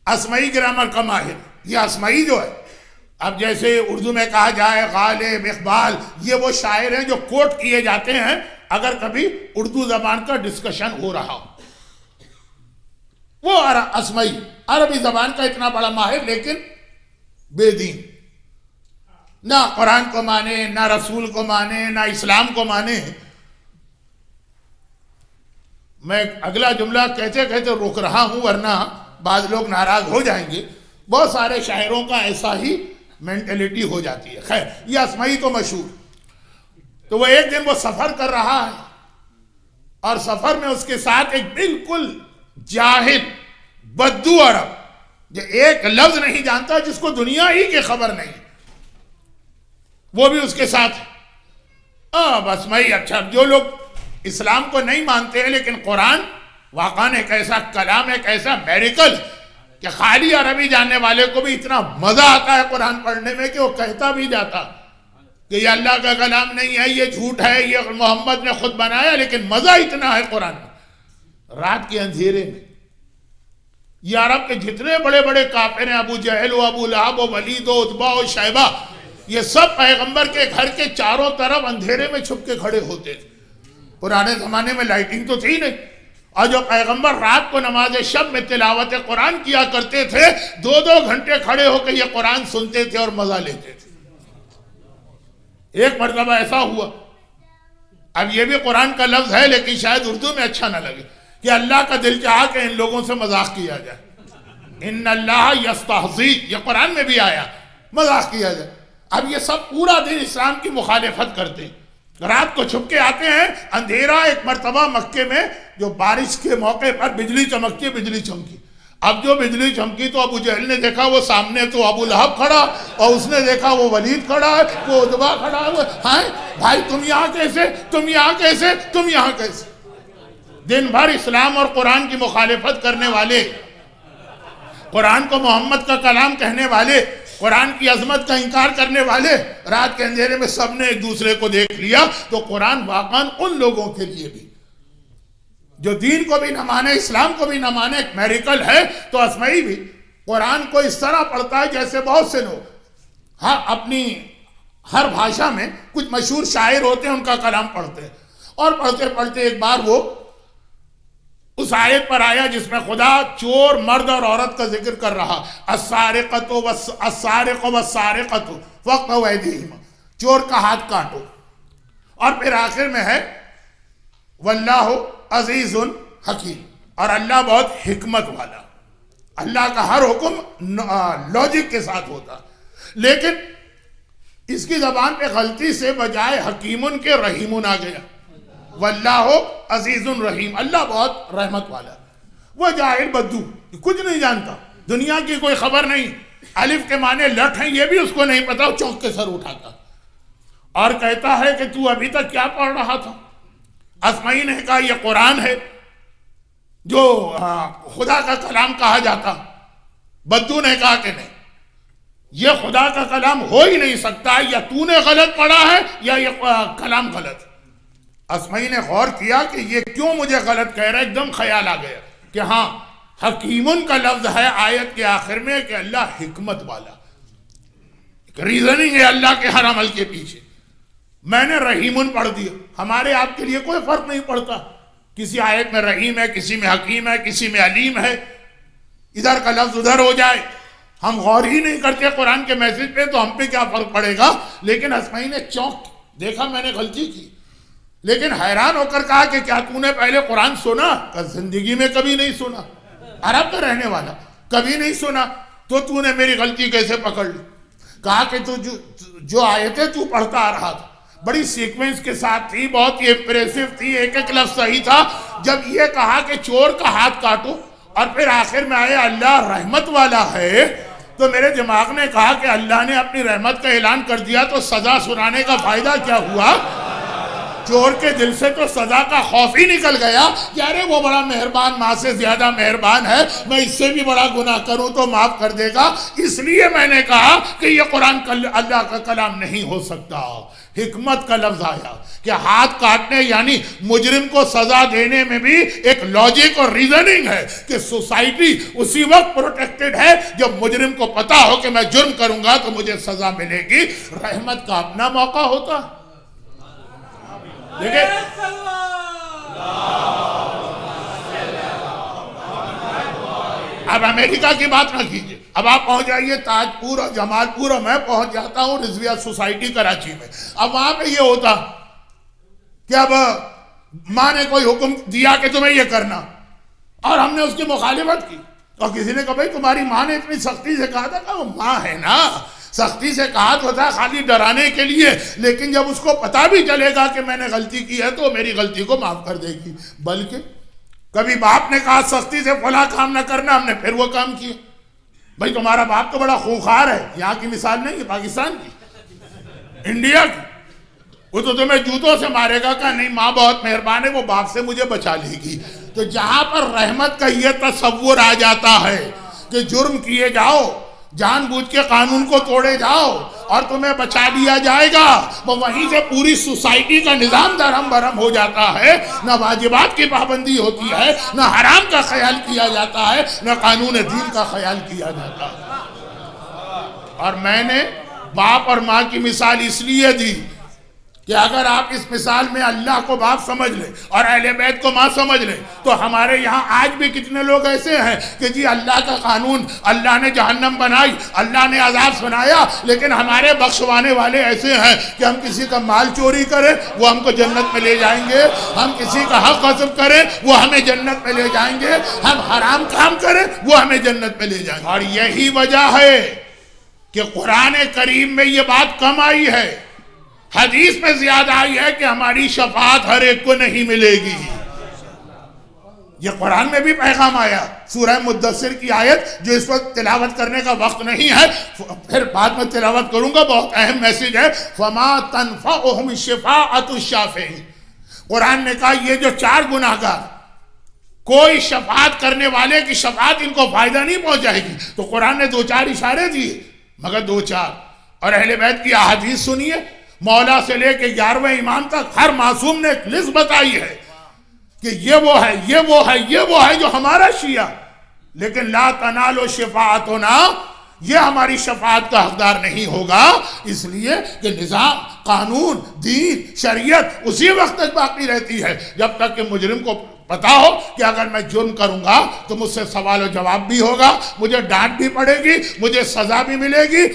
اسمعی grammar کا ماہر. یہ اسمعی جو ہے، اب جیسے اردو میں کہا جائے غالب، اقبال، یہ وہ شاعر ہیں جو کوٹ کیے جاتے ہیں اگر کبھی اردو زبان کا ڈسکشن ہو رہا ہو. وہ اسمعی عربی زبان کا اتنا بڑا ماہر لیکن بے دین، نہ قرآن کو مانے، نہ رسول کو مانے، نہ اسلام کو مانے. میں اگلا جملہ کہتے کہتے رک رہا ہوں ورنہ بعض لوگ ناراض ہو جائیں گے. بہت سارے شاعروں کا ایسا ہی مینٹلٹی ہو جاتی ہے. خیر، یہ اسمعی تو مشہور. تو وہ ایک دن وہ سفر کر رہا ہے اور سفر میں اس کے ساتھ ایک بالکل جاہل بدو عرب جو ایک لفظ نہیں جانتا، جس کو دنیا ہی کی خبر نہیں، وہ بھی اس کے ساتھ. اب اسمعی اچھا، جو لوگ اسلام کو نہیں مانتے ہیں لیکن قرآن واقعاً ایک ایسا کلام، ایک ایسا میریکل کہ خالی عربی جاننے والے کو بھی اتنا مزہ آتا ہے قرآن پڑھنے میں کہ وہ کہتا بھی جاتا کہ یہ اللہ کا کلام نہیں ہے، یہ جھوٹ ہے، یہ محمد نے خود بنایا، لیکن مزہ اتنا ہے قرآن میں. رات کے اندھیرے میں یہ عرب کے جتنے بڑے بڑے کافر ہیں، ابو جہل و ابو لہب و ولید و عتبہ و شیبہ، یہ سب پیغمبر کے گھر کے چاروں طرف اندھیرے میں چھپ کے کھڑے ہوتے تھے. پرانے زمانے میں لائٹنگ تو تھی نہیں، اور جو پیغمبر رات کو نماز شب میں تلاوت قرآن کیا کرتے تھے، 2 گھنٹے کھڑے ہو کے یہ قرآن سنتے تھے اور مزہ لیتے تھے. ایک مرتبہ ایسا ہوا، اب یہ بھی قرآن کا لفظ ہے لیکن شاید اردو میں اچھا نہ لگے، کہ اللہ کا دل چاہا کہ ان لوگوں سے مذاق کیا جائے. ان اللہ یستہزی، یہ قرآن میں بھی آیا، مذاق کیا جائے. اب یہ سب پورا دن اسلام کی مخالفت کرتے ہیں، رات کو چھپ کے آتے ہیں. اندھیرا، ایک مرتبہ مکے میں جو بارش کے موقع پر بجلی چمکتی، بجلی چمکی. اب جو بجلی چمکی تو ابو جہل نے دیکھا وہ سامنے تو ابو لہب کھڑا، اور اس نے دیکھا وہ ولید کھڑا ہے، وہ عتبہ کھڑا ہے. ہاں بھائی تم یہاں کیسے، تم یہاں کیسے، تم یہاں کیسے؟ دن بھر اسلام اور قرآن کی مخالفت کرنے والے، قرآن کو محمد کا کلام کہنے والے، قرآن کی عظمت کا انکار کرنے والے، رات کے اندھیرے میں سب نے ایک دوسرے کو دیکھ لیا. تو قرآن واقعاً ان لوگوں کے لیے بھی جو دین کو بھی نہ مانے، اسلام کو بھی نہ مانے، ایک میریکل ہے. تو اسمعی بھی قرآن کو اس طرح پڑھتا ہے جیسے بہت سے لوگ ہاں اپنی ہر بھاشا میں کچھ مشہور شاعر ہوتے ہیں، ان کا کلام پڑھتے ہیں. اور پڑھتے پڑھتے ایک بار وہ اس آیت پر آیا جس میں خدا چور، مرد اور عورت کا ذکر کر رہا. السارقۃ والسارقۃ فاقطعوا ایدیہما، چور کا ہاتھ کاٹو. اور پھر آخر میں ہے واللہ عزیز حکیم، اور اللہ بہت حکمت والا. اللہ کا ہر حکم لاجک کے ساتھ ہوتا. لیکن اس کی زبان پہ غلطی سے بجائے حکیمن کے رحیمن آ گیا. واللہ عزیز رحیم، اللہ بہت رحمت والا. وہ جاہل بدو کچھ نہیں جانتا، دنیا کی کوئی خبر نہیں، الف کے معنی لٹ ہیں یہ بھی اس کو نہیں پتا، وہ چونک کے سر اٹھاتا اور کہتا ہے کہ تو ابھی تک کیا پڑھ رہا تھا؟ اسمعی نے کہا یہ قرآن ہے جو خدا کا کلام کہا جاتا. بدو نے کہا کہ نہیں، یہ خدا کا کلام ہو ہی نہیں سکتا، یا تو نے غلط پڑھا ہے یا یہ کلام غلط. اسمعی نے غور کیا کہ یہ کیوں مجھے غلط کہہ رہا ہے. ایک دم خیال آ گیا کہ ہاں حکیمن کا لفظ ہے آیت کے آخر میں کہ اللہ حکمت والا. ایک ریزننگ ہے اللہ کے ہر عمل کے پیچھے. میں نے رحیمن پڑھ دیا. ہمارے آپ کے لیے کوئی فرق نہیں پڑتا، کسی آیت میں رحیم ہے، کسی میں حکیم ہے، کسی میں علیم ہے، ادھر کا لفظ ادھر ہو جائے. ہم غور ہی نہیں کرتے قرآن کے میسج پہ، تو ہم پہ کیا فرق پڑے گا. لیکن اسمعی نے چونک دیکھا میں نے غلطی کی، لیکن حیران ہو کر کہا کہ کیا تو نے پہلے قرآن سنا؟ کہ زندگی میں کبھی نہیں سنا، عرب کا رہنے والا، کبھی نہیں سنا. تو نے میری غلطی کیسے پکڑ لی؟ کہا کہ تو جو آیتیں تو پڑھتا آ رہا تھا بڑی سیکوینس کے ساتھ تھی، بہت ہی امپریسو تھی، ایک ایک لفظ صحیح تھا. جب یہ کہا کہ چور کا ہاتھ کاٹو اور پھر آخر میں آئے اللہ رحمت والا ہے، تو میرے دماغ نے کہا کہ اللہ نے اپنی رحمت کا اعلان کر دیا تو سزا سنانے کا فائدہ کیا ہوا؟ چور کے دل سے تو سزا کا خوف ہی نکل گیا کہ ارے وہ بڑا مہربان، ماں سے زیادہ مہربان ہے، میں اس سے بھی بڑا گناہ کروں تو معاف کر دے گا۔ اس لیے میں نے کہا کہ یہ قرآن اللہ کا کلام نہیں ہو سکتا۔ حکمت کا لفظ آیا کہ ہاتھ کاٹنے یعنی مجرم کو سزا دینے میں بھی ایک لاجک اور ریزننگ ہے کہ سوسائٹی اسی وقت پروٹیکٹڈ ہے جب مجرم کو پتا ہو کہ میں جرم کروں گا تو مجھے سزا ملے گی۔ رحمت کا اپنا موقع ہوتا دیکھیں، اب امریکہ کی بات نہ کیجئے، اب آپ پہنچ جائیے تاج پور اور جمال پور، اور میں پہنچ جاتا ہوں رضویہ سوسائٹی کراچی میں۔ اب وہاں پہ یہ ہوتا کہ اب ماں نے کوئی حکم دیا کہ تمہیں یہ کرنا اور ہم نے اس کی مخالفت کی، اور کسی نے کہا بھائی تمہاری ماں نے اتنی سختی سے کہا تھا، کہ وہ ماں ہے نا، سختی سے کہا تو تھا خالی ڈرانے کے لیے، لیکن جب اس کو پتا بھی چلے گا کہ میں نے غلطی کی ہے تو میری غلطی کو معاف کر دے گی۔ بلکہ کبھی باپ نے کہا سختی سے فلاں کام نہ کرنا، ہم نے پھر وہ کام کیا۔ بھائی تمہارا باپ تو بڑا خوخار ہے، یہاں کی مثال نہیں ہے، پاکستان کی، انڈیا کی، وہ تو تمہیں جوتوں سے مارے گا، کہ نہیں ماں بہت مہربان ہے، وہ باپ سے مجھے بچا لے گی۔ تو جہاں پر رحمت کا یہ تصور آ جاتا ہے کہ جرم کیے جاؤ، جان بوجھ کے قانون کو توڑے جاؤ اور تمہیں بچا لیا جائے گا، وہ وہیں سے پوری سوسائٹی کا نظام درہم برہم ہو جاتا ہے۔ نہ واجبات کی پابندی ہوتی ہے، نہ حرام کا خیال کیا جاتا ہے، نہ قانون دین کا خیال کیا جاتا ہے۔ اور میں نے باپ اور ماں کی مثال اس لیے دی کہ اگر آپ اس مثال میں اللہ کو باپ سمجھ لیں اور اہل بیت کو ماں سمجھ لیں تو ہمارے یہاں آج بھی کتنے لوگ ایسے ہیں کہ جی اللہ کا قانون، اللہ نے جہنم بنائی، اللہ نے عذاب سنایا، لیکن ہمارے بخشوانے والے ایسے ہیں کہ ہم کسی کا مال چوری کریں وہ ہم کو جنت میں لے جائیں گے، ہم کسی کا حق غصب کریں وہ ہمیں جنت میں لے جائیں گے، ہم حرام کام کریں وہ ہمیں جنت میں لے جائیں گے۔ اور یہی وجہ ہے کہ قرآن کریم میں یہ بات کم آئی ہے، حدیث میں زیادہ آئی ہے کہ ہماری شفاعت ہر ایک کو نہیں ملے گی۔ یہ قرآن میں بھی پیغام آیا، سورہ مدثر کی آیت جو اس وقت تلاوت کرنے کا وقت نہیں ہے، پھر بعد میں تلاوت کروں گا، بہت اہم میسج ہے، فَمَا تَنْفَعُهُمْ شِفَاعَةُ الشَّافِعِينَ۔ قرآن نے کہا یہ جو 4 گناہگار، کوئی شفاعت کرنے والے کی شفاعت ان کو فائدہ نہیں پہنچائے گی۔ تو قرآن نے 2-4 اشارے دیے، مگر 2-4، اور اہل بیت کی احادیث سنیے، مولا سے لے کے 11ویں امام تک ہر معصوم نے ایک لسٹ بتائی ہے کہ یہ وہ ہے، یہ وہ ہے، یہ وہ ہے جو ہمارا شیعہ، لیکن لا تنالو شفاعتنا، یہ ہماری شفاعت کا حقدار نہیں ہوگا، اس لیے کہ نظام، قانون، دین، شریعت اسی وقت تک باقی رہتی ہے جب تک کہ مجرم کو پتا ہو کہ اگر میں جرم کروں گا تو مجھ سے سوال و جواب بھی ہوگا، مجھے ڈانٹ بھی پڑے گی، مجھے سزا بھی ملے گی۔